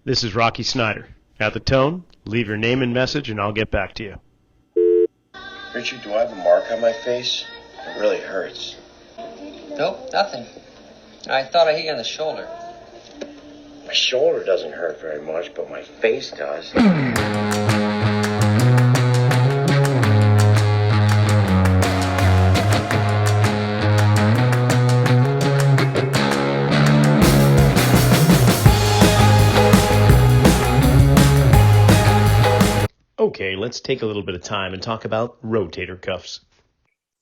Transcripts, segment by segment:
This is Rocky Snyder. At the tone, leave your name and message and I'll get back to you. Richard, do I have a mark on my face? It really hurts. Nope, nothing. I thought I hit you on the shoulder. My shoulder doesn't hurt very much, but my face does. Okay, let's take a little bit of time and talk about rotator cuffs.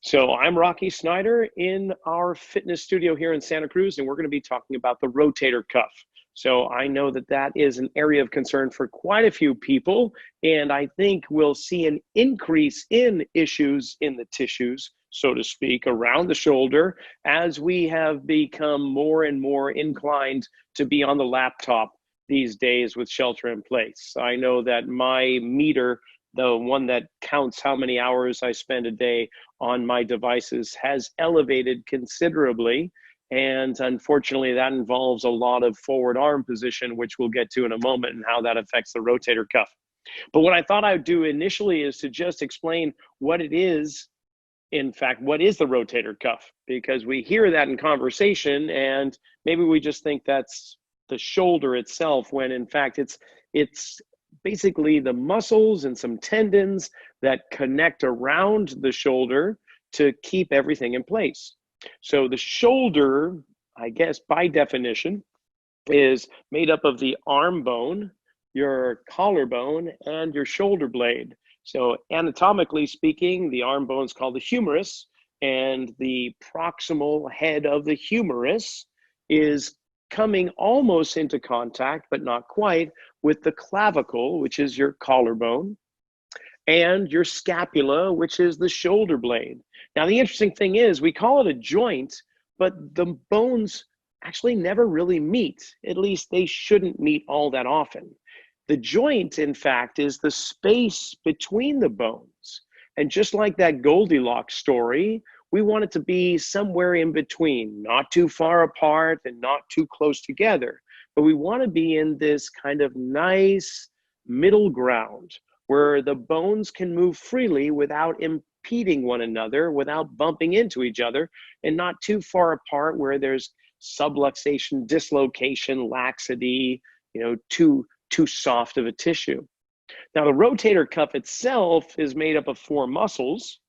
So I'm Rocky Snyder in our fitness studio here in Santa Cruz, and we're going to be talking about the rotator cuff. So I know that that is an area of concern for quite a few people, and I think we'll see an increase in issues in the tissues, so to speak, around the shoulder as we have become more and more inclined to be on the laptop these days with shelter in place. I know that my meter, the one that counts how many hours I spend a day on my devices, has elevated considerably. And unfortunately, that involves a lot of forward arm position, which we'll get to in a moment, and how that affects the rotator cuff. But what I thought I would do initially is to just explain what it is. In fact, what is the rotator cuff? Because we hear that in conversation and maybe we just think that's the shoulder itself, when in fact it's basically the muscles and some tendons that connect around the shoulder to keep everything in place. So the shoulder, I guess by definition, is made up of the arm bone, your collarbone, and your shoulder blade. So anatomically speaking, the arm bone is called the humerus, and the proximal head of the humerus is coming almost into contact, but not quite, with the clavicle, which is your collarbone, and your scapula, which is the shoulder blade. Now, the interesting thing is we call it a joint, but the bones actually never really meet. At least they shouldn't meet all that often. The joint, in fact, is the space between the bones. And just like that Goldilocks story, we want it to be somewhere in between, not too far apart and not too close together. But we want to be in this kind of nice middle ground where the bones can move freely without impeding one another, without bumping into each other, and not too far apart where there's subluxation, dislocation, laxity, too soft of a tissue. Now, the rotator cuff itself is made up of four muscles.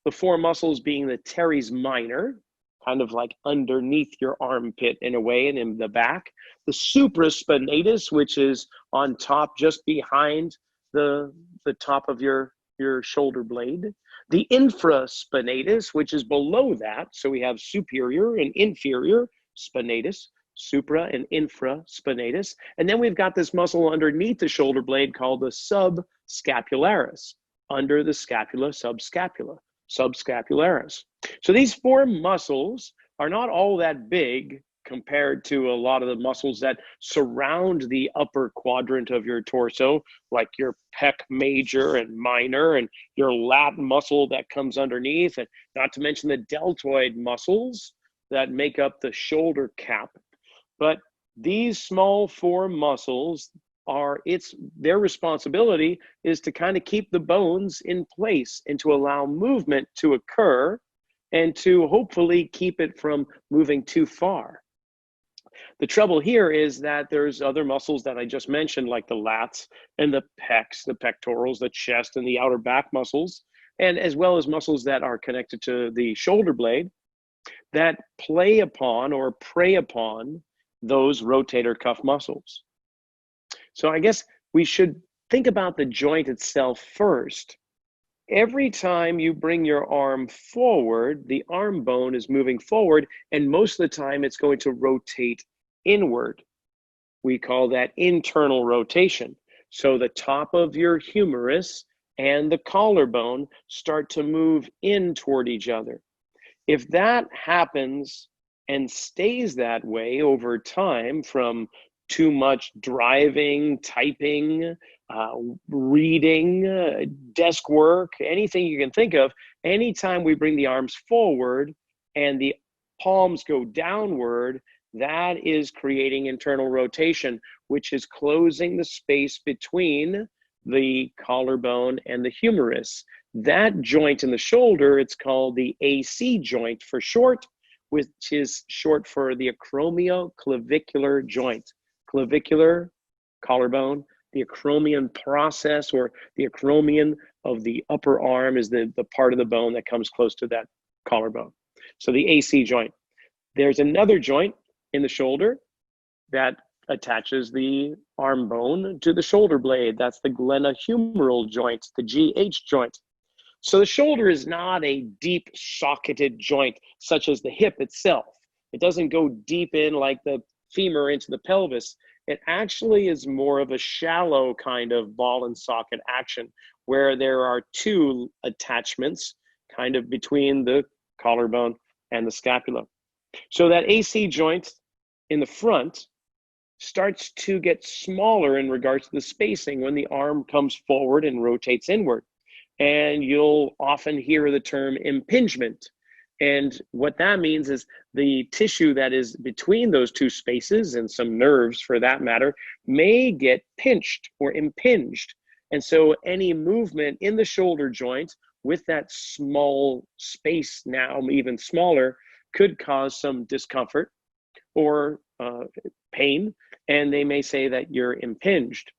The four muscles being the teres minor, kind of like underneath your armpit in a way and in the back. The supraspinatus, which is on top, just behind the top of your shoulder blade. The infraspinatus, which is below that. So we have superior and inferior spinatus, supra and infraspinatus. And then we've got this muscle underneath the shoulder blade called the subscapularis, under the scapula, subscapularis. So these four muscles are not all that big compared to a lot of the muscles that surround the upper quadrant of your torso, like your pec major and minor and your lat muscle that comes underneath, and not to mention the deltoid muscles that make up the shoulder cap. But these small four muscles their responsibility is to kind of keep the bones in place and to allow movement to occur and to hopefully keep it from moving too far. The trouble here is that there's other muscles that I just mentioned, like the lats and the pecs, the pectorals, the chest and the outer back muscles, and as well as muscles that are connected to the shoulder blade that play upon or prey upon those rotator cuff muscles. So I guess we should think about the joint itself first. Every time you bring your arm forward, the arm bone is moving forward, and most of the time it's going to rotate inward. We call that internal rotation. So the top of your humerus and the collarbone start to move in toward each other. If that happens and stays that way over time, from too much driving, typing, reading, desk work, anything you can think of, anytime we bring the arms forward and the palms go downward, that is creating internal rotation, which is closing the space between the collarbone and the humerus. That joint in the shoulder, it's called the AC joint for short, which is short for the acromioclavicular joint. Clavicular, collarbone, the acromion process, or the acromion of the upper arm, is the part of the bone that comes close to that collarbone. So the AC joint. There's another joint in the shoulder that attaches the arm bone to the shoulder blade. That's the glenohumeral joint, the GH joint. So the shoulder is not a deep socketed joint such as the hip itself. It doesn't go deep in like the femur into the pelvis. It actually is more of a shallow kind of ball and socket action where there are two attachments kind of between the collarbone and the scapula. So that AC joint in the front starts to get smaller in regards to the spacing when the arm comes forward and rotates inward. And you'll often hear the term impingement. And what that means is the tissue that is between those two spaces, and some nerves for that matter, may get pinched or impinged. And so any movement in the shoulder joint with that small space, now even smaller, could cause some discomfort or pain, and they may say that you're impinged.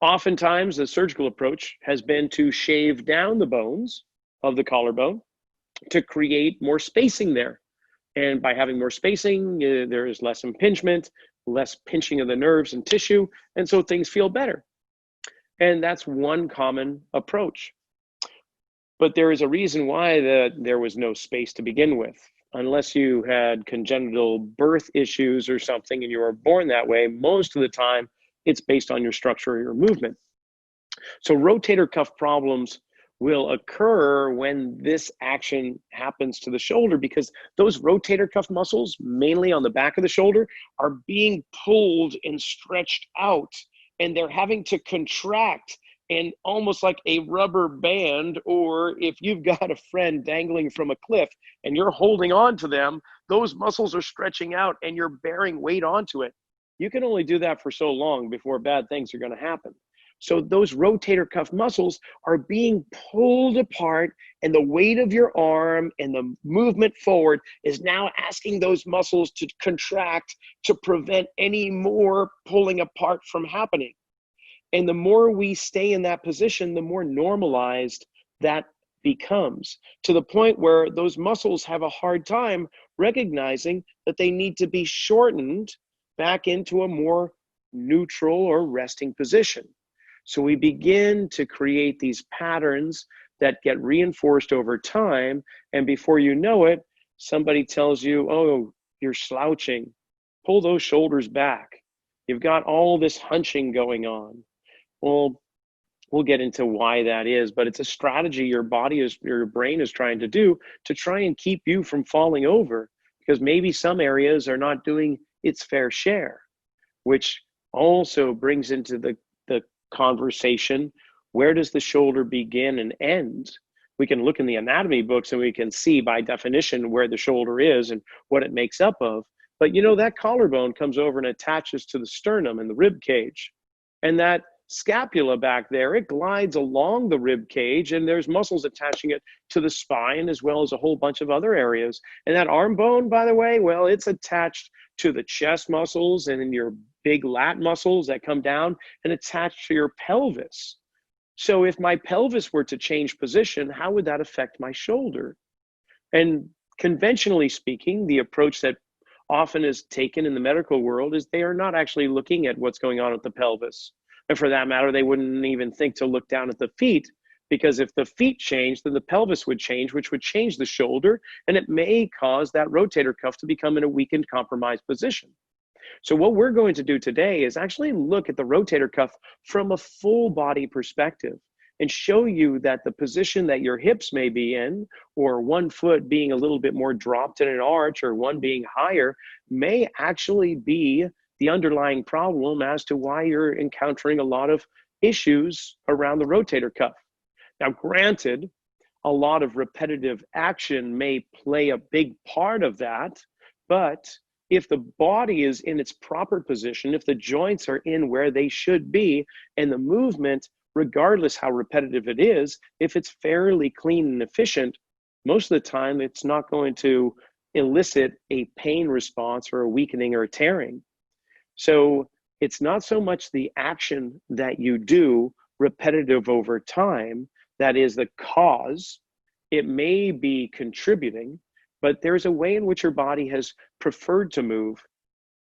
Oftentimes, the surgical approach has been to shave down the bones of the collarbone to create more spacing there. And by having more spacing, there is less impingement, less pinching of the nerves and tissue, and so things feel better. And that's one common approach. But there is a reason why there was no space to begin with. Unless you had congenital birth issues or something and you were born that way, most of the time it's based on your structure or your movement. So rotator cuff problems will occur when this action happens to the shoulder, because those rotator cuff muscles, mainly on the back of the shoulder, are being pulled and stretched out, and they're having to contract, and almost like a rubber band, or if you've got a friend dangling from a cliff and you're holding on to them, those muscles are stretching out and you're bearing weight onto it. You can only do that for so long before bad things are going to happen. So those rotator cuff muscles are being pulled apart, and the weight of your arm and the movement forward is now asking those muscles to contract to prevent any more pulling apart from happening. And the more we stay in that position, the more normalized that becomes, to the point where those muscles have a hard time recognizing that they need to be shortened back into a more neutral or resting position. So we begin to create these patterns that get reinforced over time, and before you know it, somebody tells you, oh, you're slouching. Pull those shoulders back. You've got all this hunching going on. Well, we'll get into why that is, but it's a strategy your brain is trying to do to try and keep you from falling over, because maybe some areas are not doing its fair share, which also brings into the conversation, where does the shoulder begin and end? We can look in the anatomy books and we can see by definition where the shoulder is and what it makes up of. But you know, that collarbone comes over and attaches to the sternum and the rib cage. And that scapula back there, it glides along the rib cage, and there's muscles attaching it to the spine as well as a whole bunch of other areas. And that arm bone, by the way, well, it's attached to the chest muscles and in your big lat muscles that come down and attach to your pelvis. So if my pelvis were to change position, how would that affect my shoulder? And conventionally speaking, the approach that often is taken in the medical world is they are not actually looking at what's going on with the pelvis. And for that matter, they wouldn't even think to look down at the feet, because if the feet change, then the pelvis would change, which would change the shoulder, and it may cause that rotator cuff to become in a weakened, compromised position. So what we're going to do today is actually look at the rotator cuff from a full body perspective and show you that the position that your hips may be in, or one foot being a little bit more dropped in an arch or one being higher, may actually be the underlying problem as to why you're encountering a lot of issues around the rotator cuff. Now, granted, a lot of repetitive action may play a big part of that, but if the body is in its proper position, if the joints are in where they should be, and the movement, regardless how repetitive it is, if it's fairly clean and efficient, most of the time it's not going to elicit a pain response or a weakening or a tearing. So it's not so much the action that you do repetitive over time that is the cause. It may be contributing, but there's a way in which your body has preferred to move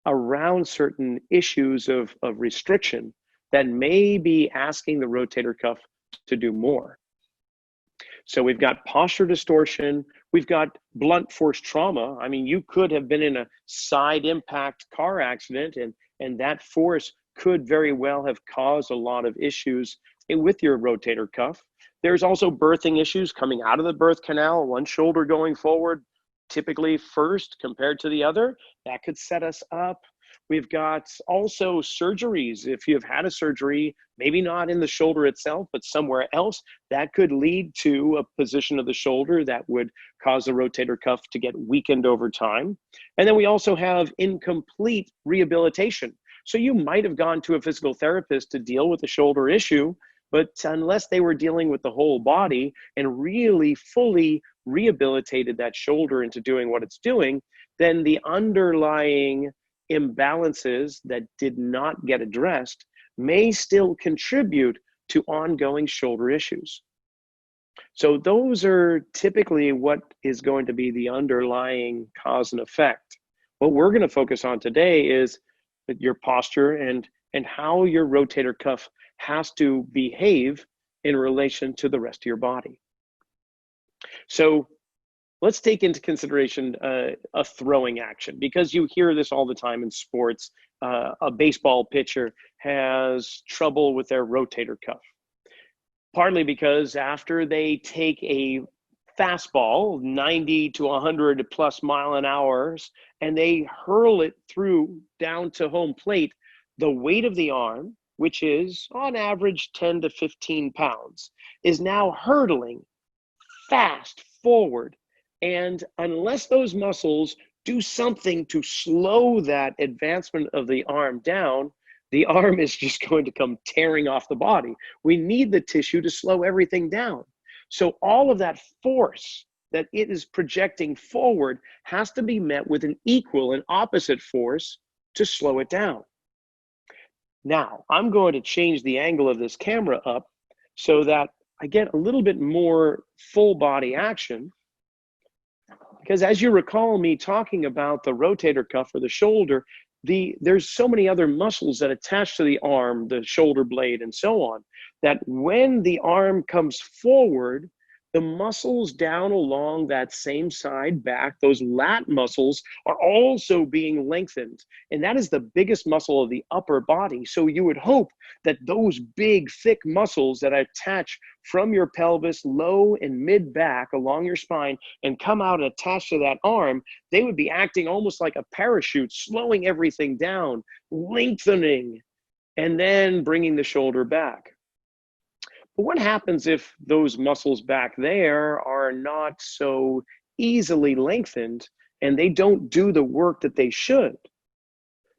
around certain issues of restriction that may be asking the rotator cuff to do more. So we've got posture distortion, we've got blunt force trauma. I mean, you could have been in a side impact car accident, and that force could very well have caused a lot of issues with your rotator cuff. There's also birthing issues coming out of the birth canal, one shoulder going forward, typically first compared to the other. That could set us up. We've got also surgeries. If you've had a surgery, maybe not in the shoulder itself, but somewhere else, that could lead to a position of the shoulder that would cause the rotator cuff to get weakened over time. And then we also have incomplete rehabilitation. So you might have gone to a physical therapist to deal with the shoulder issue, but unless they were dealing with the whole body and really fully rehabilitated that shoulder into doing what it's doing, then the underlying imbalances that did not get addressed may still contribute to ongoing shoulder issues. So those are typically what is going to be the underlying cause and effect. What we're going to focus on today is your posture and how your rotator cuff has to behave in relation to the rest of your body. So let's take into consideration a throwing action, because you hear this all the time in sports. A baseball pitcher has trouble with their rotator cuff, partly because after they take a fastball 90 to 100 plus mile an hour and they hurl it through down to home plate, the weight of the arm, which is on average 10 to 15 pounds, is now hurtling fast forward. And unless those muscles do something to slow that advancement of the arm down, the arm is just going to come tearing off the body. We need the tissue to slow everything down. So all of that force that it is projecting forward has to be met with an equal and opposite force to slow it down. Now, I'm going to change the angle of this camera up so that I get a little bit more full body action. Because as you recall me talking about the rotator cuff or the shoulder, there's so many other muscles that attach to the arm, the shoulder blade, and so on, that when the arm comes forward, the muscles down along that same side back, those lat muscles, are also being lengthened. And that is the biggest muscle of the upper body. So you would hope that those big, thick muscles that attach from your pelvis, low and mid back along your spine, and come out and attach to that arm, they would be acting almost like a parachute, slowing everything down, lengthening, and then bringing the shoulder back. But what happens if those muscles back there are not so easily lengthened and they don't do the work that they should?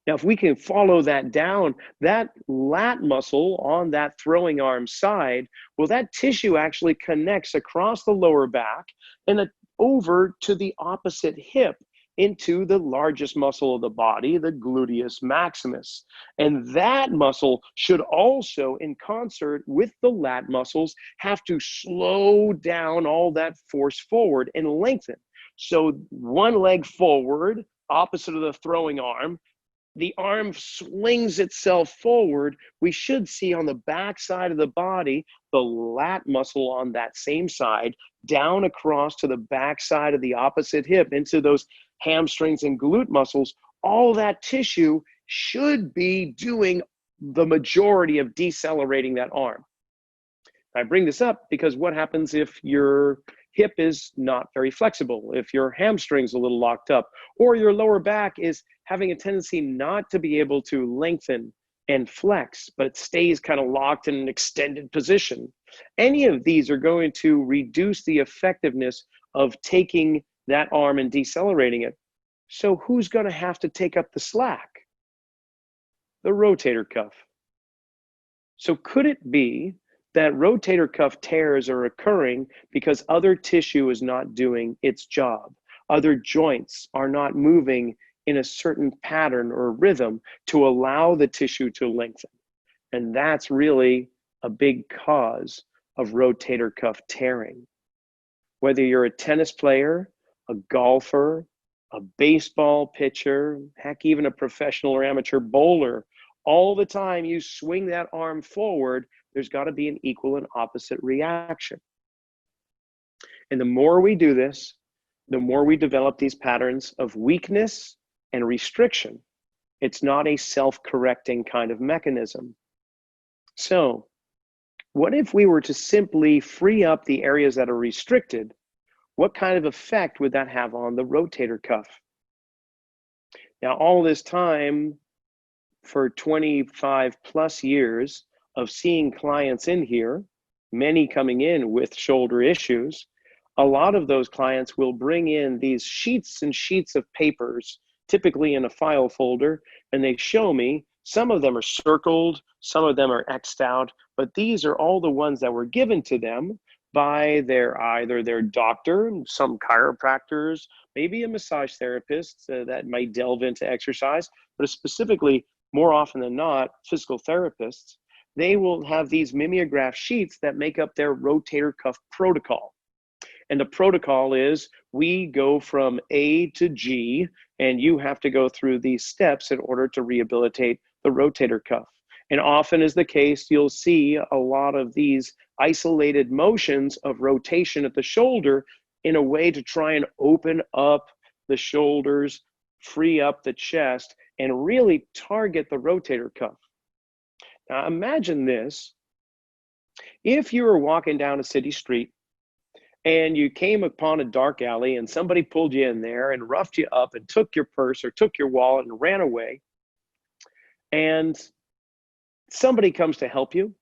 Now, if we can follow that down, that lat muscle on that throwing arm side, well, that tissue actually connects across the lower back and over to the opposite hip into the largest muscle of the body, the gluteus maximus. And that muscle should also, in concert with the lat muscles, have to slow down all that force forward and lengthen. So one leg forward, opposite of the throwing arm, the arm swings itself forward. We should see on the back side of the body, the lat muscle on that same side, down across to the back side of the opposite hip into those hamstrings and glute muscles. All that tissue should be doing the majority of decelerating that arm. I bring this up because what happens if your hip is not very flexible, if your hamstring's a little locked up, or your lower back is having a tendency not to be able to lengthen and flex, but it stays kind of locked in an extended position? Any of these are going to reduce the effectiveness of taking that arm and decelerating it. So who's going to have to take up the slack? The rotator cuff. So could it be that rotator cuff tears are occurring because other tissue is not doing its job? Other joints are not moving in a certain pattern or rhythm to allow the tissue to lengthen. And that's really a big cause of rotator cuff tearing. Whether you're a tennis player, a golfer, a baseball pitcher, heck, even a professional or amateur bowler, all the time you swing that arm forward, there's got to be an equal and opposite reaction. And the more we do this, the more we develop these patterns of weakness and restriction. It's not a self-correcting kind of mechanism. So, what if we were to simply free up the areas that are restricted? What kind of effect would that have on the rotator cuff? Now, all this time, for 25 plus years of seeing clients in here, many coming in with shoulder issues, a lot of those clients will bring in these sheets and sheets of papers, typically in a file folder, and they show me. Some of them are circled, some of them are X'd out, but these are all the ones that were given to them by either their doctor, some chiropractors, maybe a massage therapist that might delve into exercise, but specifically, more often than not, physical therapists. They will have these mimeograph sheets that make up their rotator cuff protocol. And the protocol is we go from A to G, and you have to go through these steps in order to rehabilitate the rotator cuff. And often is the case, you'll see a lot of these isolated motions of rotation at the shoulder in a way to try and open up the shoulders, free up the chest, and really target the rotator cuff. Now imagine this. If you were walking down a city street and you came upon a dark alley and somebody pulled you in there and roughed you up and took your purse or took your wallet and ran away, and somebody comes to help you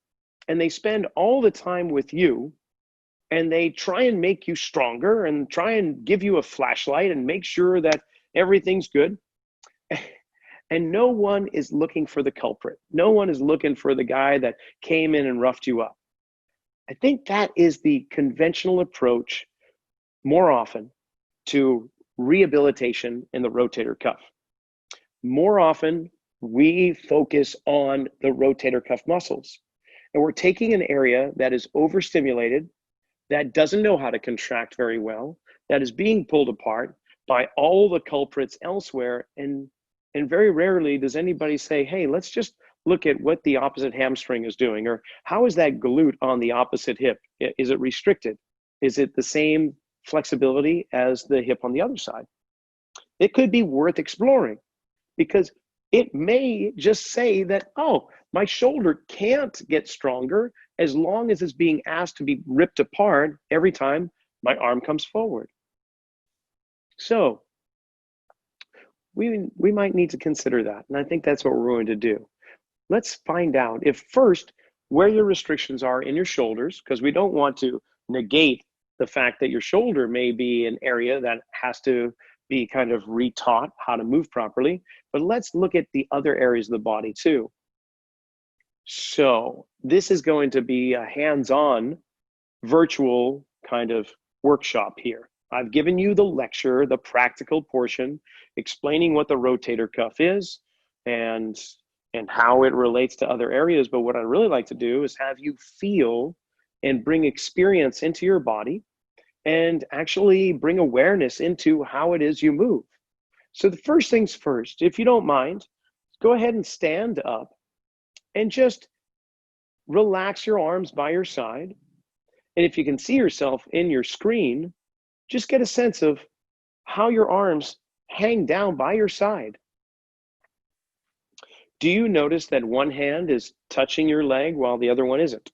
and they spend all the time with you and they try and make you stronger and try and give you a flashlight and make sure that everything's good. And no one is looking for the culprit. No one is looking for the guy that came in and roughed you up. I think that is the conventional approach more often to rehabilitation in the rotator cuff. More often, we focus on the rotator cuff muscles. And we're taking an area that is overstimulated, that doesn't know how to contract very well, that is being pulled apart by all the culprits elsewhere. And very rarely does anybody say, hey, let's just look at what the opposite hamstring is doing, or how is that glute on the opposite hip? Is it restricted? Is it the same flexibility as the hip on the other side? It could be worth exploring, because it may just say that, oh, my shoulder can't get stronger as long as it's being asked to be ripped apart every time my arm comes forward. So we might need to consider that. And I think that's what we're going to do. Let's find out if first where your restrictions are in your shoulders, because we don't want to negate the fact that your shoulder may be an area that has to be kind of retaught how to move properly, but let's look at the other areas of the body too. So this is going to be a hands-on virtual kind of workshop here. I've given you the lecture, the practical portion, explaining what the rotator cuff is and how it relates to other areas. But what I'd really like to do is have you feel and bring experience into your body and actually bring awareness into how it is you move. So the first things first, if you don't mind, go ahead and stand up and just relax your arms by your side. And if you can see yourself in your screen, just get a sense of how your arms hang down by your side. Do you notice that one hand is touching your leg while the other one isn't?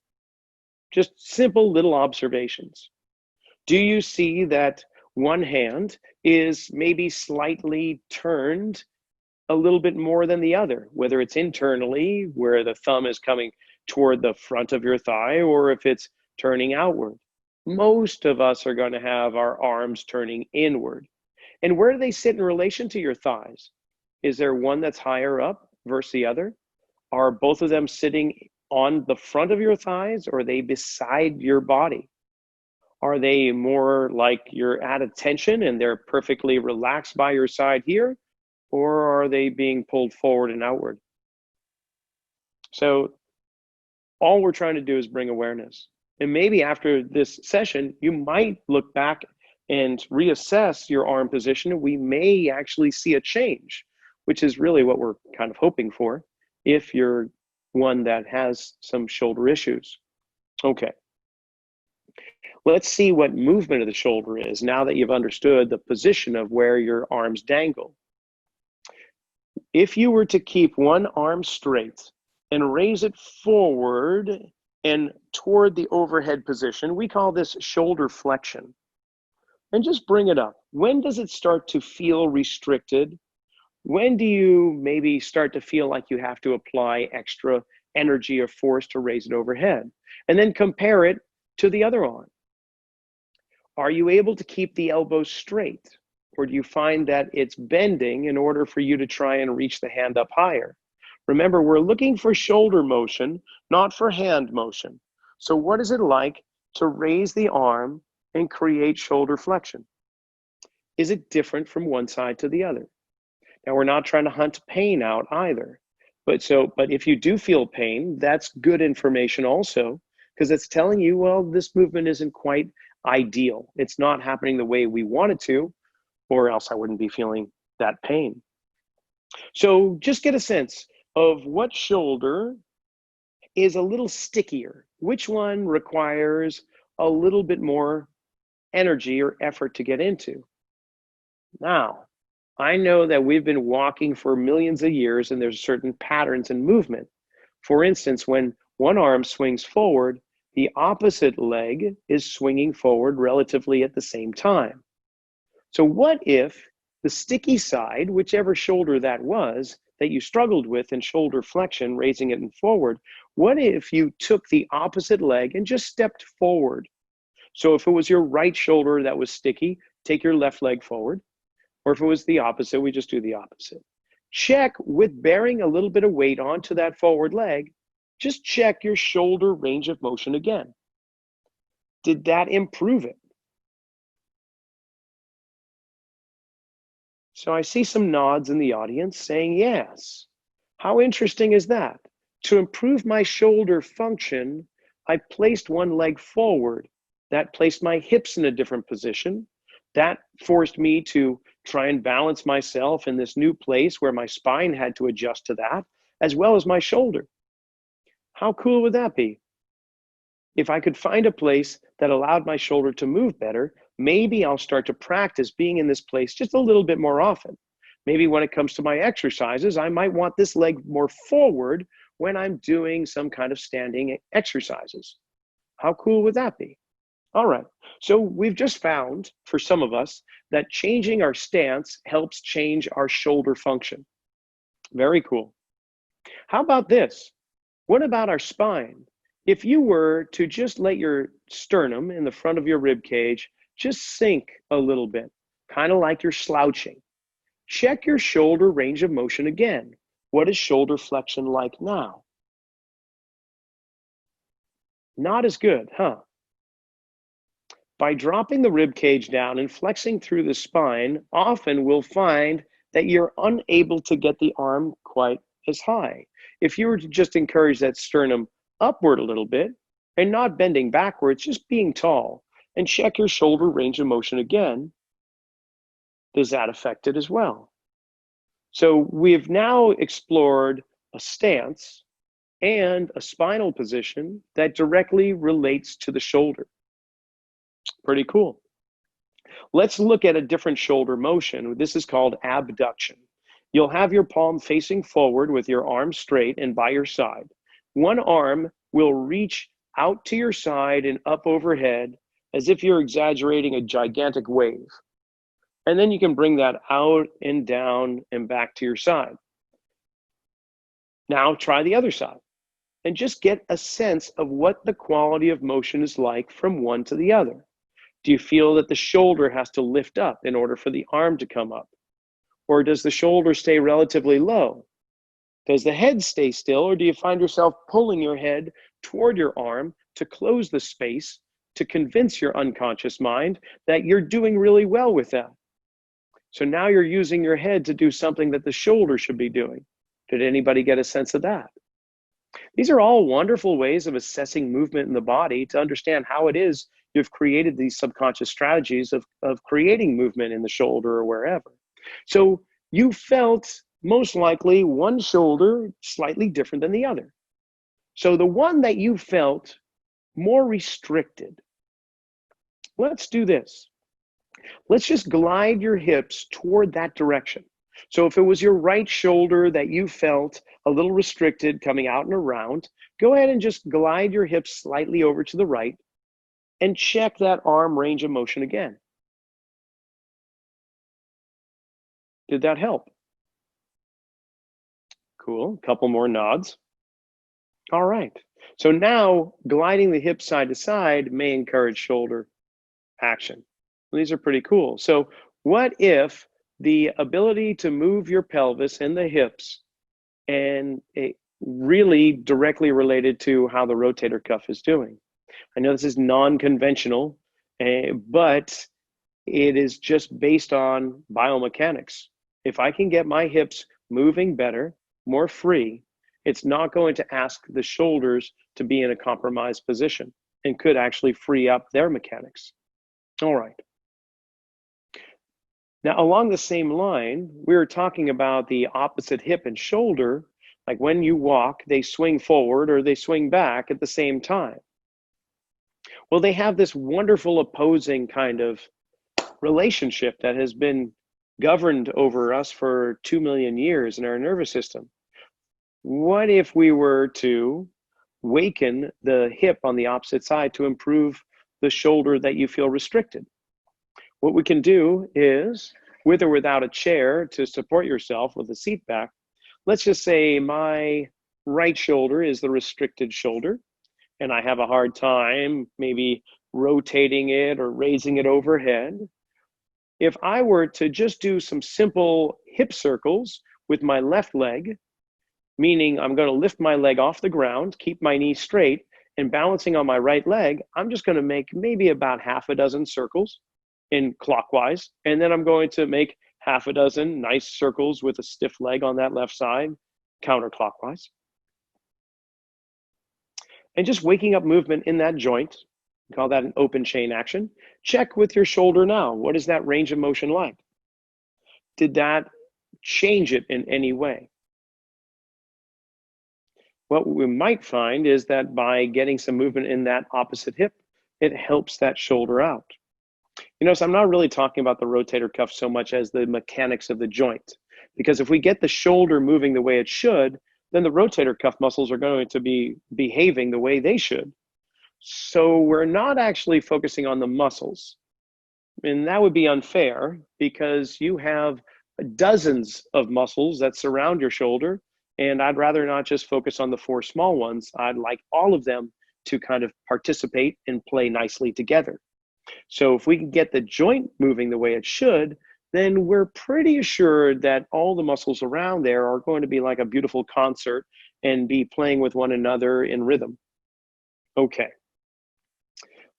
Just simple little observations. Do you see that one hand is maybe slightly turned a little bit more than the other, whether it's internally, where the thumb is coming toward the front of your thigh, or if it's turning outward? Most of us are going to have our arms turning inward. And where do they sit in relation to your thighs? Is there one that's higher up versus the other? Are both of them sitting on the front of your thighs, or are they beside your body? Are they more like you're at attention and they're perfectly relaxed by your side here, or are they being pulled forward and outward? So all we're trying to do is bring awareness. And maybe after this session, you might look back and reassess your arm position, and we may actually see a change, which is really what we're kind of hoping for if you're one that has some shoulder issues. Okay. Let's see what movement of the shoulder is now that you've understood the position of where your arms dangle. If you were to keep one arm straight and raise it forward and toward the overhead position, we call this shoulder flexion. And just bring it up. When does it start to feel restricted? When do you maybe start to feel like you have to apply extra energy or force to raise it overhead? And then compare it to the other arm. Are you able to keep the elbow straight? Or do you find that it's bending in order for you to try and reach the hand up higher? Remember, we're looking for shoulder motion, not for hand motion. So what is it like to raise the arm and create shoulder flexion? Is it different from one side to the other? Now, we're not trying to hunt pain out either. But if you do feel pain, that's good information also, because it's telling you, well, this movement isn't quite ideal. It's not happening the way we want it to, or else I wouldn't be feeling that pain. So just get a sense of what shoulder is a little stickier. Which one requires a little bit more energy or effort to get into? Now, I know that we've been walking for millions of years and there's certain patterns in movement. For instance, when one arm swings forward, the opposite leg is swinging forward relatively at the same time. So what if the sticky side, whichever shoulder that was, that you struggled with in shoulder flexion, raising it and forward, what if you took the opposite leg and just stepped forward? So if it was your right shoulder that was sticky, take your left leg forward. Or if it was the opposite, we just do the opposite. Check with bearing a little bit of weight onto that forward leg, just check your shoulder range of motion again. Did that improve it? So I see some nods in the audience saying yes. How interesting is that? To improve my shoulder function, I placed one leg forward. That placed my hips in a different position. That forced me to try and balance myself in this new place where my spine had to adjust to that, as well as my shoulder. How cool would that be? If I could find a place that allowed my shoulder to move better, maybe I'll start to practice being in this place just a little bit more often. Maybe when it comes to my exercises, I might want this leg more forward when I'm doing some kind of standing exercises. How cool would that be? All right, so we've just found, for some of us, that changing our stance helps change our shoulder function. Very cool. How about this? What about our spine? If you were to just let your sternum in the front of your rib cage just sink a little bit, kind of like you're slouching, check your shoulder range of motion again. What is shoulder flexion like now? Not as good, huh? By dropping the rib cage down and flexing through the spine, often we'll find that you're unable to get the arm quite as high. If you were to just encourage that sternum upward a little bit and not bending backwards, just being tall, and check your shoulder range of motion again, does that affect it as well? So we've now explored a stance and a spinal position that directly relates to the shoulder. Pretty cool. Let's look at a different shoulder motion. This is called abduction. You'll have your palm facing forward with your arm straight and by your side. One arm will reach out to your side and up overhead as if you're exaggerating a gigantic wave. And then you can bring that out and down and back to your side. Now try the other side and just get a sense of what the quality of motion is like from one to the other. Do you feel that the shoulder has to lift up in order for the arm to come up? Or does the shoulder stay relatively low? Does the head stay still, or do you find yourself pulling your head toward your arm to close the space to convince your unconscious mind that you're doing really well with that? So now you're using your head to do something that the shoulder should be doing. Did anybody get a sense of that? These are all wonderful ways of assessing movement in the body to understand how it is you've created these subconscious strategies of creating movement in the shoulder or wherever. So you felt most likely one shoulder slightly different than the other. So the one that you felt more restricted, let's do this. Let's just glide your hips toward that direction. So if it was your right shoulder that you felt a little restricted coming out and around, go ahead and just glide your hips slightly over to the right and check that arm range of motion again. Did that help? Cool, a couple more nods. All right, so now gliding the hips side to side may encourage shoulder action. These are pretty cool. So what if the ability to move your pelvis and the hips, and it really directly related to how the rotator cuff is doing? I know this is non-conventional, but it is just based on biomechanics. If I can get my hips moving better, more free, it's not going to ask the shoulders to be in a compromised position and could actually free up their mechanics. All right. Now, along the same line, we were talking about the opposite hip and shoulder. Like when you walk, they swing forward or they swing back at the same time. Well, they have this wonderful opposing kind of relationship that has been governed over us for 2 million years in our nervous system. What if we were to waken the hip on the opposite side to improve the shoulder that you feel restricted? What we can do is, with or without a chair to support yourself with a seat back, let's just say my right shoulder is the restricted shoulder, and I have a hard time maybe rotating it or raising it overhead. If I were to just do some simple hip circles with my left leg, meaning I'm going to lift my leg off the ground, keep my knee straight, and balancing on my right leg, I'm just going to make maybe about half a dozen circles in clockwise, and then I'm going to make half a dozen nice circles with a stiff leg on that left side, counterclockwise. And just waking up movement in that joint, we call that an open chain action. Check with your shoulder now. What is that range of motion like? Did that change it in any way? What we might find is that by getting some movement in that opposite hip, it helps that shoulder out. You know, so I'm not really talking about the rotator cuff so much as the mechanics of the joint, because if we get the shoulder moving the way it should, then the rotator cuff muscles are going to be behaving the way they should. So we're not actually focusing on the muscles. And that would be unfair because you have dozens of muscles that surround your shoulder. And I'd rather not just focus on the 4 small ones. I'd like all of them to kind of participate and play nicely together. So if we can get the joint moving the way it should, then we're pretty assured that all the muscles around there are going to be like a beautiful concert and be playing with one another in rhythm. Okay.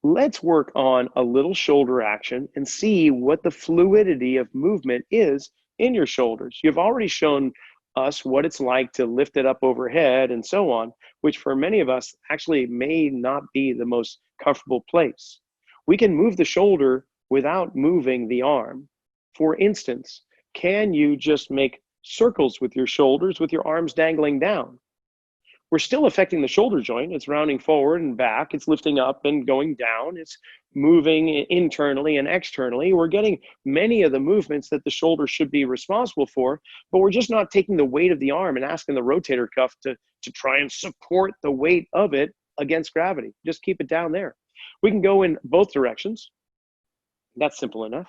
Let's work on a little shoulder action and see what the fluidity of movement is in your shoulders. You've already shown us what it's like to lift it up overhead and so on, which for many of us actually may not be the most comfortable place. We can move the shoulder without moving the arm. For instance, can you just make circles with your shoulders with your arms dangling down? We're still affecting the shoulder joint. It's rounding forward and back. It's lifting up and going down. It's moving internally and externally. We're getting many of the movements that the shoulder should be responsible for, but we're just not taking the weight of the arm and asking the rotator cuff to try and support the weight of it against gravity. Just keep it down there. We can go in both directions. That's simple enough.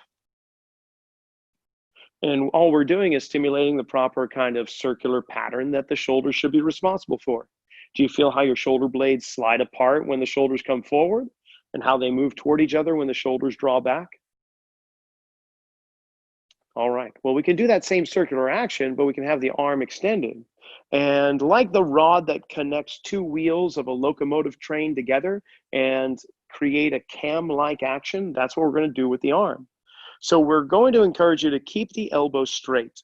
And all we're doing is stimulating the proper kind of circular pattern that the shoulder should be responsible for. Do you feel how your shoulder blades slide apart when the shoulders come forward? and how they move toward each other when the shoulders draw back? All right, well, we can do that same circular action, but we can have the arm extended. And like the rod that connects two wheels of a locomotive train together and create a cam-like action, that's what we're going to do with the arm. So we're going to encourage you to keep the elbow straight.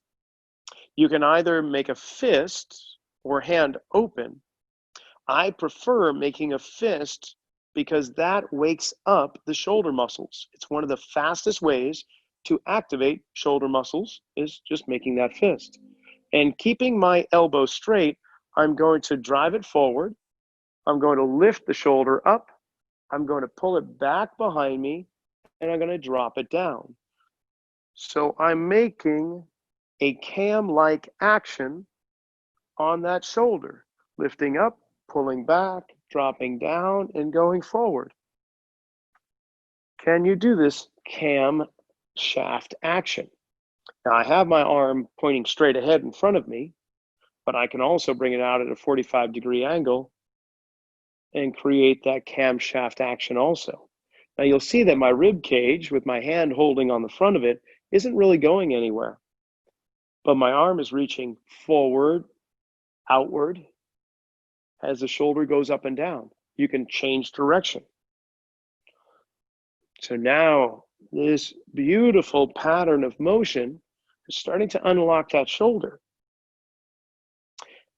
You can either make a fist or hand open. I prefer making a fist because that wakes up the shoulder muscles. It's one of the fastest ways to activate shoulder muscles is just making that fist. And keeping my elbow straight, I'm going to drive it forward. I'm going to lift the shoulder up. I'm going to pull it back behind me, and I'm going to drop it down. So I'm making a cam-like action on that shoulder, lifting up, pulling back, dropping down, and going forward. Can you do this cam shaft action? Now I have my arm pointing straight ahead in front of me, but I can also bring it out at a 45-degree angle and create that cam shaft action also. Now you'll see that my rib cage with my hand holding on the front of it isn't really going anywhere, but my arm is reaching forward, outward, as the shoulder goes up and down. You can change direction. So now this beautiful pattern of motion is starting to unlock that shoulder.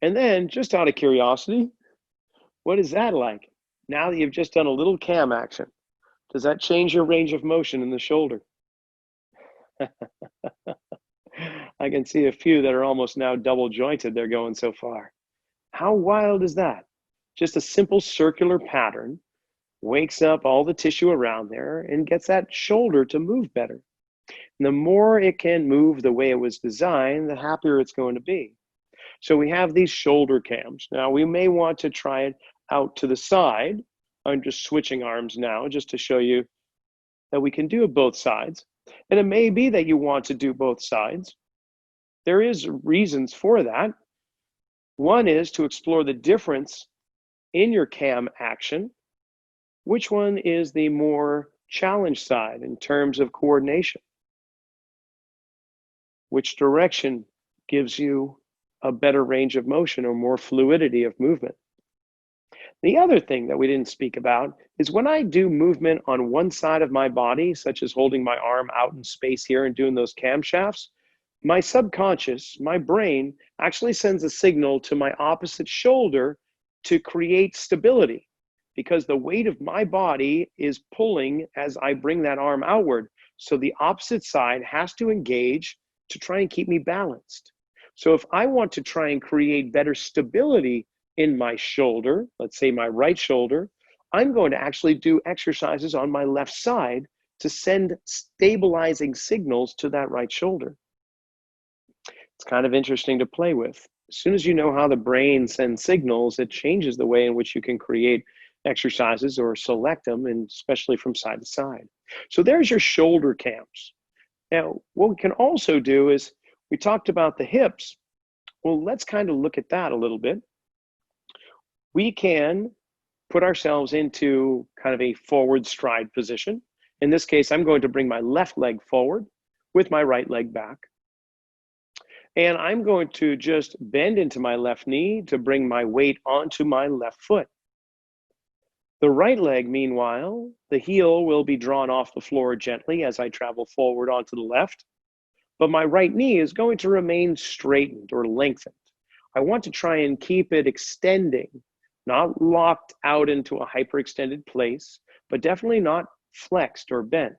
And then, just out of curiosity, what is that like? Now that you've just done a little cam action, does that change your range of motion in the shoulder? I can see a few that are almost now double jointed. They're going so far. How wild is that? Just a simple circular pattern wakes up all the tissue around there and gets that shoulder to move better. And the more it can move the way it was designed, the happier it's going to be. So we have these shoulder cams. Now we may want to try it out to the side. I'm just switching arms now just to show you that we can do both sides. And it may be that you want to do both sides. There is reasons for that. One is to explore the difference in your cam action. Which one is the more challenged side in terms of coordination? Which direction gives you a better range of motion or more fluidity of movement? The other thing that we didn't speak about is when I do movement on one side of my body, such as holding my arm out in space here and doing those camshafts, my subconscious, my brain, actually sends a signal to my opposite shoulder to create stability because the weight of my body is pulling as I bring that arm outward. So the opposite side has to engage to try and keep me balanced. So if I want to try and create better stability in my shoulder, let's say my right shoulder, I'm going to actually do exercises on my left side to send stabilizing signals to that right shoulder. It's kind of interesting to play with. As soon as you know how the brain sends signals, it changes the way in which you can create exercises or select them, and especially from side to side. So there's your shoulder cams. Now, what we can also do is, we talked about the hips. Well, let's kind of look at that a little bit. We can put ourselves into kind of a forward stride position. In this case, I'm going to bring my left leg forward with my right leg back. And I'm going to just bend into my left knee to bring my weight onto my left foot. The right leg, meanwhile, the heel will be drawn off the floor gently as I travel forward onto the left, but my right knee is going to remain straightened or lengthened. I want to try and keep it extending, not locked out into a hyperextended place, but definitely not flexed or bent.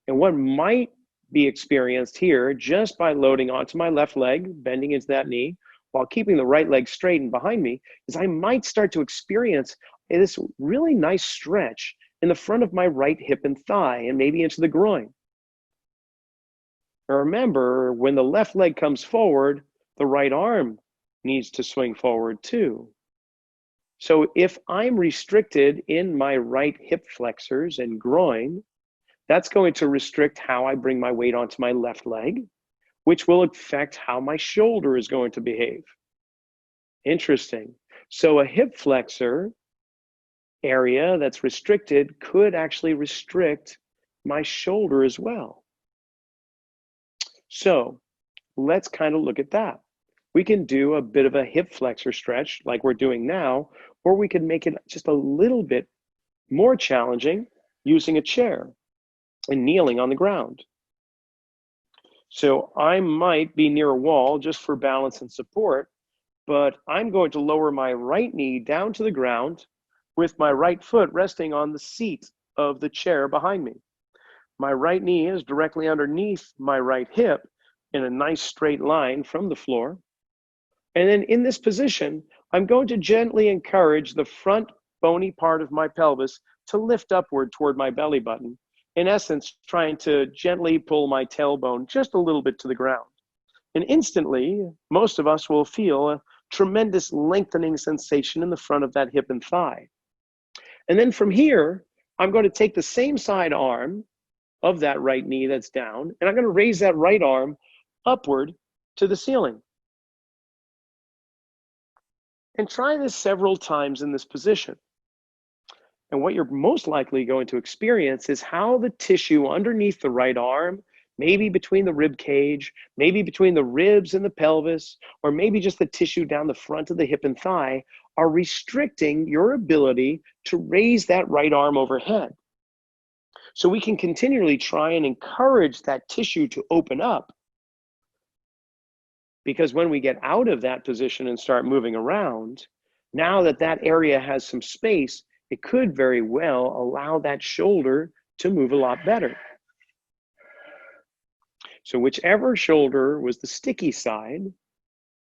And what might be experienced here just by loading onto my left leg, bending into that knee, while keeping the right leg straightened behind me, is I might start to experience this really nice stretch in the front of my right hip and thigh, and maybe into the groin. Now remember, when the left leg comes forward, the right arm needs to swing forward too. So if I'm restricted in my right hip flexors and groin, that's going to restrict how I bring my weight onto my left leg, which will affect how my shoulder is going to behave. Interesting. So a hip flexor area that's restricted could actually restrict my shoulder as well. So let's kind of look at that. We can do a bit of a hip flexor stretch like we're doing now, or we can make it just a little bit more challenging using a chair and kneeling on the ground. So I might be near a wall just for balance and support, but I'm going to lower my right knee down to the ground with my right foot resting on the seat of the chair behind me. My right knee is directly underneath my right hip in a nice straight line from the floor. And then in this position, I'm going to gently encourage the front bony part of my pelvis to lift upward toward my belly button. In essence, trying to gently pull my tailbone just a little bit to the ground. And instantly, most of us will feel a tremendous lengthening sensation in the front of that hip and thigh. And then from here, I'm going to take the same side arm of that right knee that's down, and I'm going to raise that right arm upward to the ceiling. And try this several times in this position. And what you're most likely going to experience is how the tissue underneath the right arm, maybe between the rib cage, maybe between the ribs and the pelvis, or maybe just the tissue down the front of the hip and thigh, are restricting your ability to raise that right arm overhead. So we can continually try and encourage that tissue to open up, because when we get out of that position and start moving around, now that that area has some space, it could very well allow that shoulder to move a lot better. So whichever shoulder was the sticky side,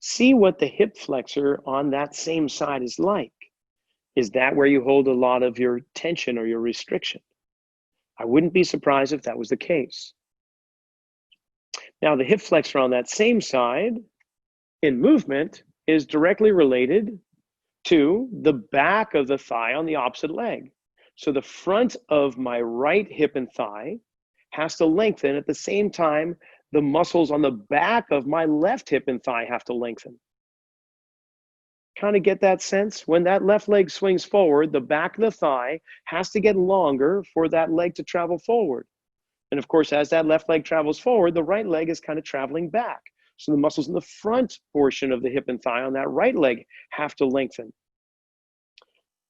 see what the hip flexor on that same side is like. Is that where you hold a lot of your tension or your restriction? I wouldn't be surprised if that was the case. Now, the hip flexor on that same side in movement is directly related to the back of the thigh on the opposite leg. So the front of my right hip and thigh has to lengthen at the same time the muscles on the back of my left hip and thigh have to lengthen. Kind of get that sense? When that left leg swings forward, the back of the thigh has to get longer for that leg to travel forward. And of course, as that left leg travels forward, the right leg is kind of traveling back. So the muscles in the front portion of the hip and thigh on that right leg have to lengthen.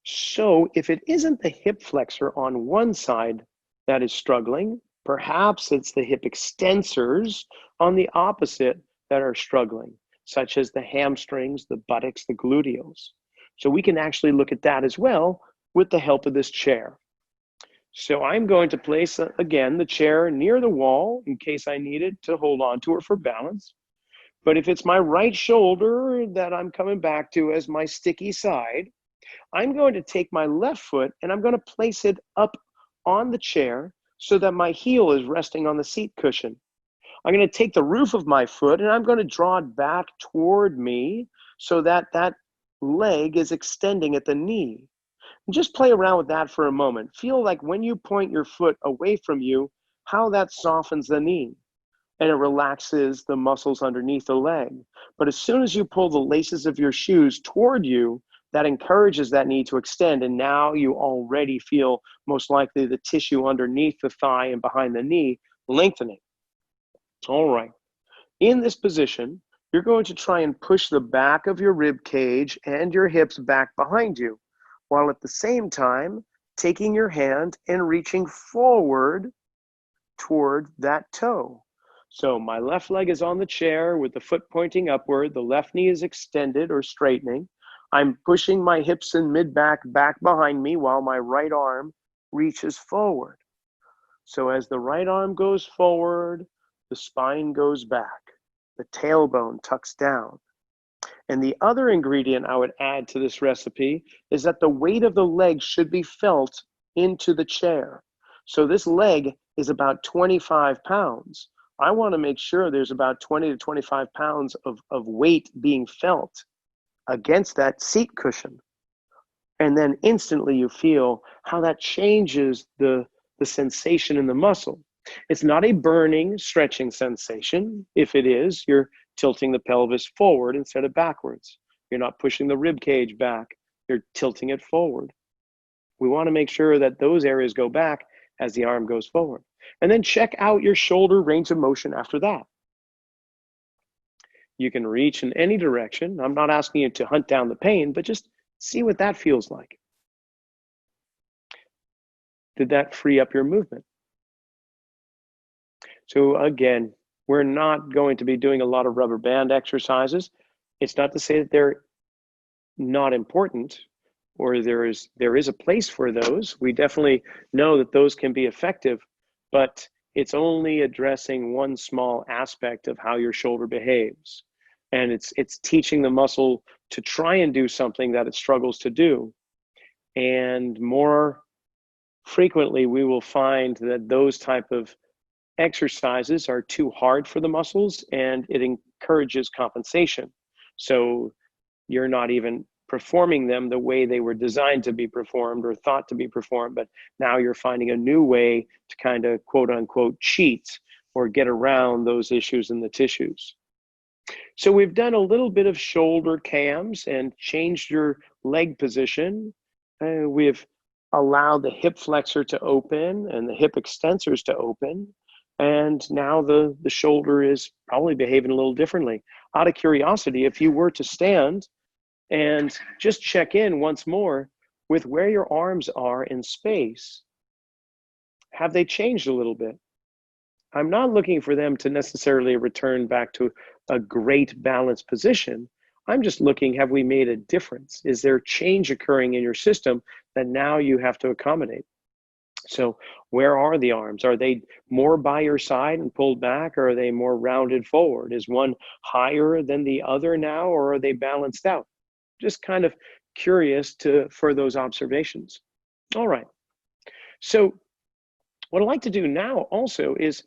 So if it isn't the hip flexor on one side that is struggling, perhaps it's the hip extensors on the opposite that are struggling, such as the hamstrings, the buttocks, the gluteals. So we can actually look at that as well with the help of this chair. So I'm going to place, again, the chair near the wall in case I need it to hold on to it for balance. But if it's my right shoulder that I'm coming back to as my sticky side, I'm going to take my left foot and I'm going to place it up on the chair so that my heel is resting on the seat cushion. I'm going to take the roof of my foot and I'm going to draw it back toward me so that that leg is extending at the knee. And just play around with that for a moment. Feel like when you point your foot away from you, how that softens the knee and it relaxes the muscles underneath the leg. But as soon as you pull the laces of your shoes toward you, that encourages that knee to extend, and now you already feel most likely the tissue underneath the thigh and behind the knee lengthening. All right. In this position, you're going to try and push the back of your rib cage and your hips back behind you, while at the same time taking your hand and reaching forward toward that toe. So my left leg is on the chair with the foot pointing upward, the left knee is extended or straightening. I'm pushing my hips and mid-back back behind me while my right arm reaches forward. So as the right arm goes forward, the spine goes back, the tailbone tucks down. And the other ingredient I would add to this recipe is that the weight of the leg should be felt into the chair. So this leg is about 25 pounds. I want to make sure there's about 20 to 25 pounds of weight being felt against that seat cushion. And then instantly you feel how that changes the sensation in the muscle. It's not a burning, stretching sensation. If it is, you're tilting the pelvis forward instead of backwards. You're not pushing the rib cage back. You're tilting it forward. We want to make sure that those areas go back as the arm goes forward. And then check out your shoulder range of motion after that. You can reach in any direction. I'm not asking you to hunt down the pain, but just see what that feels like. Did that free up your movement? So again, we're not going to be doing a lot of rubber band exercises. It's not to say that they're not important or there is a place for those. We definitely know that those can be effective, but it's only addressing one small aspect of how your shoulder behaves. And it's teaching the muscle to try and do something that it struggles to do. And more frequently, we will find that those type of exercises are too hard for the muscles, and it encourages compensation. So you're not even performing them the way they were designed to be performed or thought to be performed, but now you're finding a new way to kind of quote unquote cheat or get around those issues in the tissues. So we've done a little bit of shoulder cams and changed your leg position. We've allowed the hip flexor to open and the hip extensors to open. And now the shoulder is probably behaving a little differently. Out of curiosity, if you were to stand and just check in once more with where your arms are in space, have they changed a little bit? I'm not looking for them to necessarily return back to a great balanced position. I'm just looking, have we made a difference? Is there change occurring in your system that now you have to accommodate? So where are the arms? Are they more by your side and pulled back, or are they more rounded forward? Is one higher than the other now, or are they balanced out? Just kind of curious for those observations. All right. So what I'd like to do now also is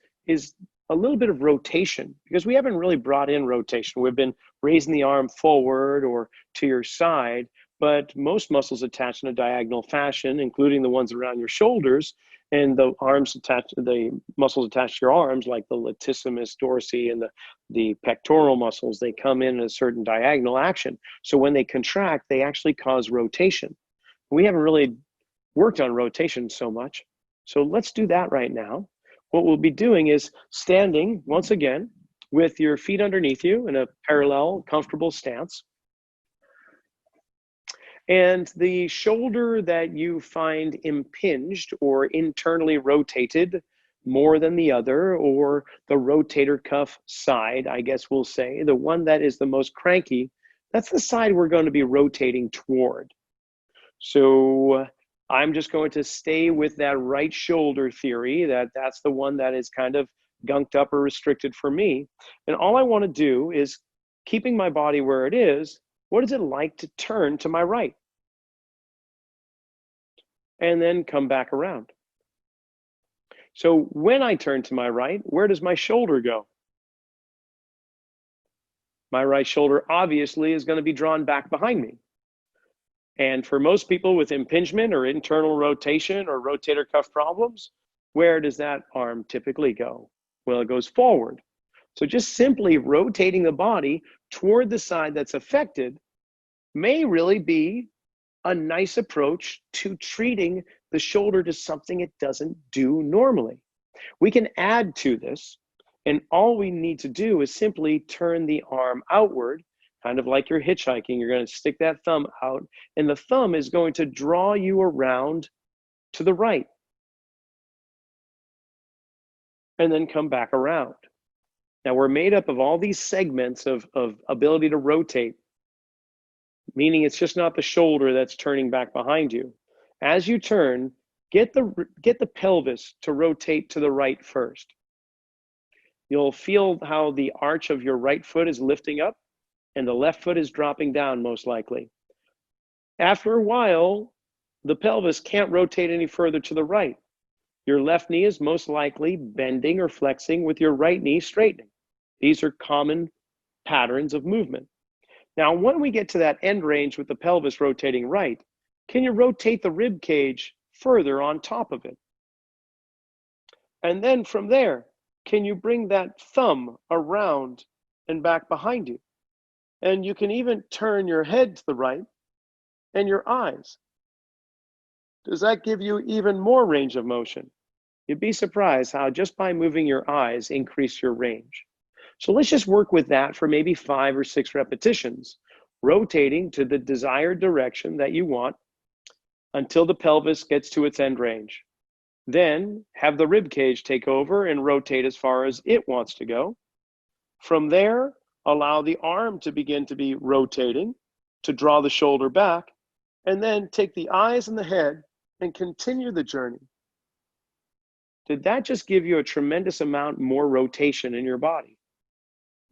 a little bit of rotation, because we haven't really brought in rotation. We've been raising the arm forward or to your side, but most muscles attach in a diagonal fashion, including the ones around your shoulders, and the muscles attached to your arms, like the latissimus dorsi and the pectoral muscles, they come in a certain diagonal action. So when they contract, they actually cause rotation. We haven't really worked on rotation so much. So let's do that right now. What we'll be doing is standing once again with your feet underneath you in a parallel, comfortable stance. And the shoulder that you find impinged or internally rotated more than the other, or the rotator cuff side, I guess we'll say, the one that is the most cranky, that's the side we're going to be rotating toward. So I'm just going to stay with that right shoulder theory, that's the one that is kind of gunked up or restricted for me. And all I want to do is, keeping my body where it is, what is it like to turn to my right? And then come back around. So when I turn to my right, where does my shoulder go? My right shoulder obviously is going to be drawn back behind me. And for most people with impingement or internal rotation or rotator cuff problems, where does that arm typically go? Well, it goes forward. So just simply rotating the body toward the side that's affected may really be a nice approach to treating the shoulder to something it doesn't do normally. We can add to this, and all we need to do is simply turn the arm outward, kind of like you're hitchhiking. You're going to stick that thumb out, and the thumb is going to draw you around to the right, and then come back around. Now we're made up of all these segments of ability to rotate, meaning it's just not the shoulder that's turning back behind you. As you turn, get the pelvis to rotate to the right first. You'll feel how the arch of your right foot is lifting up and the left foot is dropping down most likely. After a while, the pelvis can't rotate any further to the right. Your left knee is most likely bending or flexing with your right knee straightening. These are common patterns of movement. Now, when we get to that end range with the pelvis rotating right, can you rotate the rib cage further on top of it? And then from there, can you bring that thumb around and back behind you? And you can even turn your head to the right and your eyes. Does that give you even more range of motion? You'd be surprised how just by moving your eyes increase your range. So let's just work with that for maybe 5 or 6 repetitions, rotating to the desired direction that you want until the pelvis gets to its end range. Then have the rib cage take over and rotate as far as it wants to go. From there, allow the arm to begin to be rotating to draw the shoulder back, and then take the eyes and the head and continue the journey. Did that just give you a tremendous amount more rotation in your body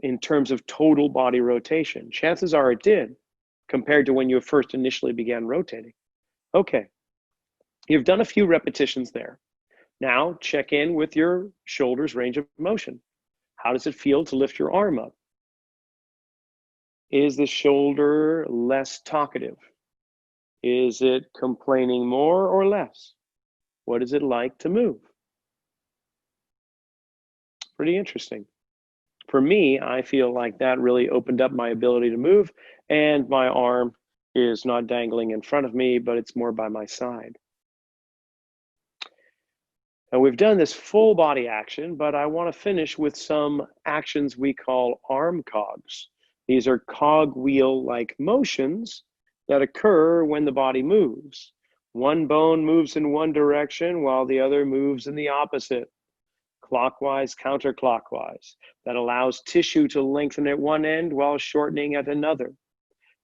in terms of total body rotation? Chances are it did, compared to when you first initially began rotating. Okay, you've done a few repetitions there. Now check in with your shoulder's range of motion. How does it feel to lift your arm up? Is the shoulder less talkative? Is it complaining more or less? What is it like to move? Pretty interesting. For me, I feel like that really opened up my ability to move, and my arm is not dangling in front of me, but it's more by my side. Now we've done this full body action, but I want to finish with some actions we call arm cogs. These are cogwheel-like motions that occur when the body moves. One bone moves in one direction while the other moves in the opposite, clockwise, counterclockwise. That allows tissue to lengthen at one end while shortening at another.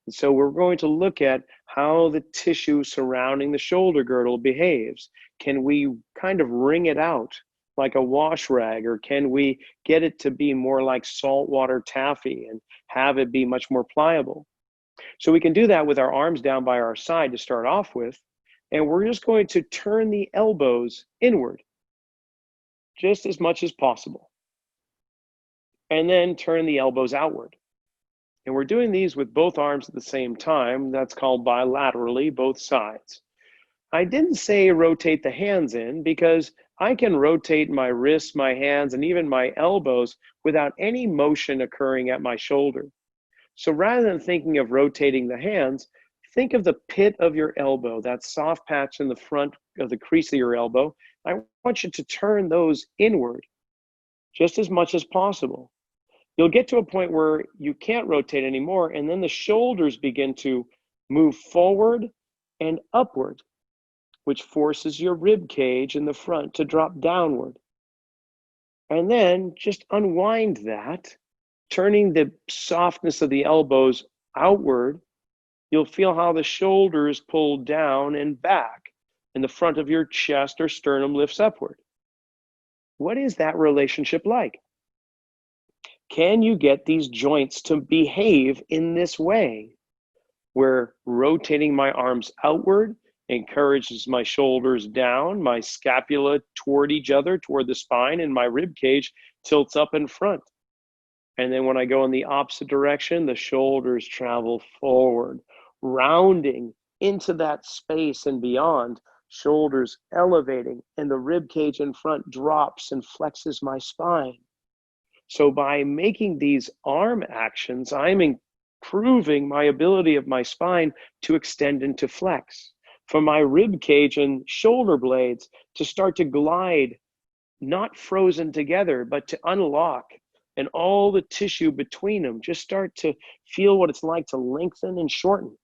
And so we're going to look at how the tissue surrounding the shoulder girdle behaves. Can we kind of wring it out like a wash rag, or can we get it to be more like saltwater taffy and have it be much more pliable? So we can do that with our arms down by our side to start off with, and we're just going to turn the elbows inward just as much as possible, and then turn the elbows outward. And we're doing these with both arms at the same time. That's called bilaterally, both sides. I didn't say rotate the hands in, because I can rotate my wrists, my hands, and even my elbows without any motion occurring at my shoulder. So rather than thinking of rotating the hands, think of the pit of your elbow, that soft patch in the front of the crease of your elbow. I want you to turn those inward just as much as possible. You'll get to a point where you can't rotate anymore, and then the shoulders begin to move forward and upward, which forces your rib cage in the front to drop downward. And then just unwind that, turning the softness of the elbows outward. You'll feel how the shoulders pull down and back, and the front of your chest or sternum lifts upward. What is that relationship like? Can you get these joints to behave in this way, where rotating my arms outward encourages my shoulders down, my scapula toward each other, toward the spine, and my rib cage tilts up in front? And then when I go in the opposite direction, the shoulders travel forward, rounding into that space and beyond, shoulders elevating, and the rib cage in front drops and flexes my spine. So by making these arm actions, I'm improving my ability of my spine to extend and to flex, for my rib cage and shoulder blades to start to glide, not frozen together, but to unlock, and all the tissue between them just start to feel what it's like to lengthen and shorten.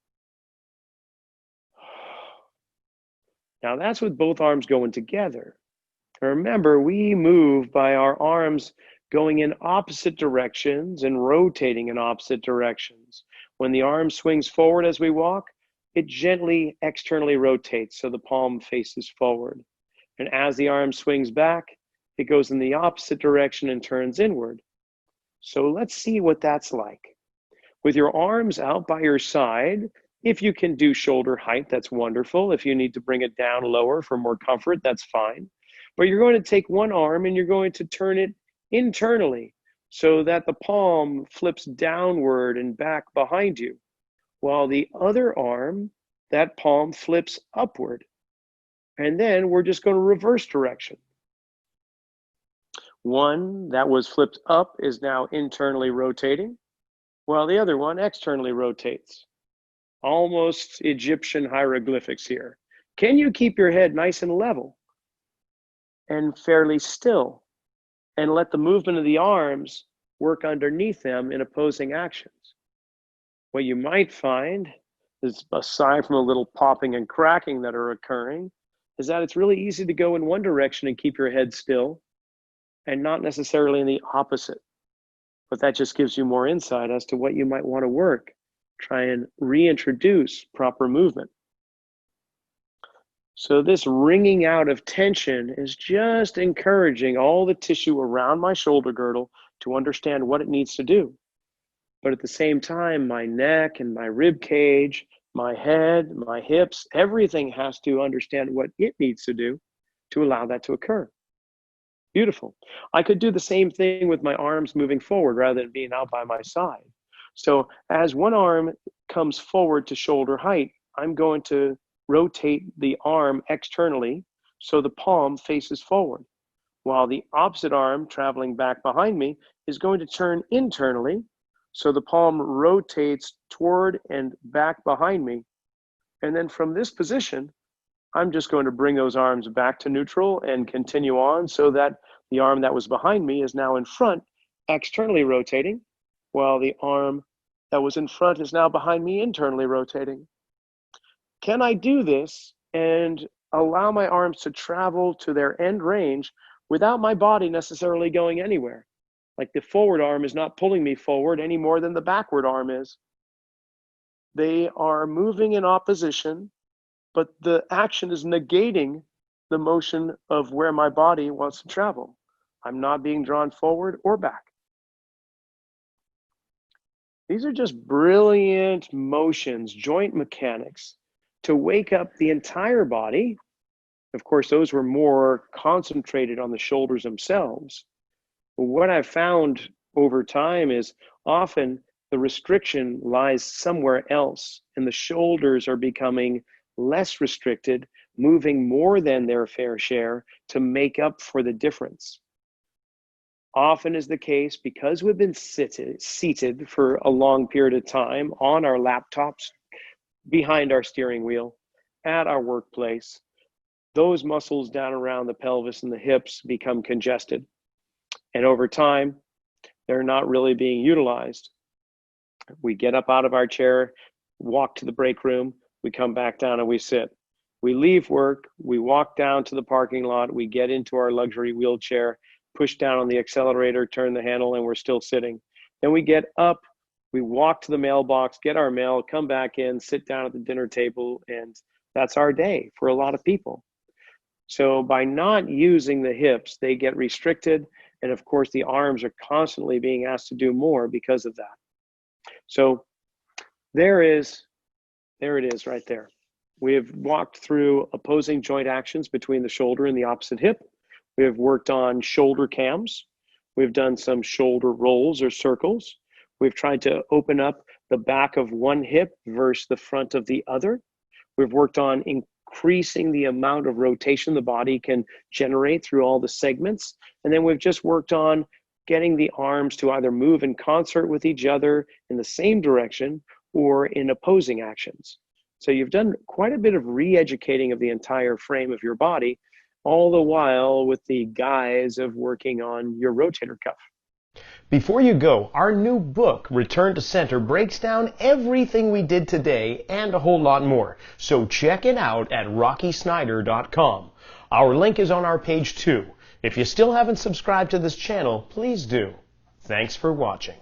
Now that's with both arms going together. Remember, we move by our arms going in opposite directions and rotating in opposite directions. When the arm swings forward as we walk, it gently externally rotates so the palm faces forward. And as the arm swings back, it goes in the opposite direction and turns inward. So let's see what that's like. With your arms out by your side, if you can do shoulder height, that's wonderful. If you need to bring it down lower for more comfort, that's fine. But you're going to take one arm and you're going to turn it internally so that the palm flips downward and back behind you, while the other arm, that palm flips upward. And then we're just going to reverse direction. One that was flipped up is now internally rotating, while the other one externally rotates. Almost Egyptian hieroglyphics here. Can you keep your head nice and level and fairly still and let the movement of the arms work underneath them in opposing actions? What you might find is, aside from a little popping and cracking that are occurring, is that it's really easy to go in one direction and keep your head still and not necessarily in the opposite. But that just gives you more insight as to what you might want to work. Try and reintroduce proper movement. So this wringing out of tension is just encouraging all the tissue around my shoulder girdle to understand what it needs to do. But at the same time, my neck and my rib cage, my head, my hips, everything has to understand what it needs to do to allow that to occur. Beautiful. I could do the same thing with my arms moving forward rather than being out by my side. So as one arm comes forward to shoulder height, I'm going to rotate the arm externally so the palm faces forward, while the opposite arm traveling back behind me is going to turn internally so the palm rotates toward and back behind me. And then from this position, I'm just going to bring those arms back to neutral and continue on so that the arm that was behind me is now in front, externally rotating, while the arm that was in front is now behind me, internally rotating. Can I do this and allow my arms to travel to their end range without my body necessarily going anywhere? Like the forward arm is not pulling me forward any more than the backward arm is. They are moving in opposition, but the action is negating the motion of where my body wants to travel. I'm not being drawn forward or back. These are just brilliant motions, joint mechanics, to wake up the entire body. Of course, those were more concentrated on the shoulders themselves. But what I've found over time is often the restriction lies somewhere else, and the shoulders are becoming less restricted, moving more than their fair share to make up for the difference. Often is the case because we've been seated for a long period of time on our laptops, behind our steering wheel, at our workplace, those muscles down around the pelvis and the hips become congested. And over time, they're not really being utilized. We get up out of our chair, walk to the break room, we come back down and we sit. We leave work, we walk down to the parking lot, we get into our luxury wheelchair, push down on the accelerator, turn the handle, and we're still sitting. Then we get up, we walk to the mailbox, get our mail, come back in, sit down at the dinner table, and that's our day for a lot of people. So by not using the hips, they get restricted, and of course the arms are constantly being asked to do more because of that. So there it is right there. We have walked through opposing joint actions between the shoulder and the opposite hip. We have worked on shoulder cams. We've done some shoulder rolls or circles. We've tried to open up the back of one hip versus the front of the other. We've worked on increasing the amount of rotation the body can generate through all the segments. And then we've just worked on getting the arms to either move in concert with each other in the same direction or in opposing actions. So you've done quite a bit of re-educating of the entire frame of your body, all the while with the guise of working on your rotator cuff. Before you go, our new book, Return to Center, breaks down everything we did today and a whole lot more. So check it out at rockysnyder.com. Our link is on our page too. If you still haven't subscribed to this channel, please do. Thanks for watching.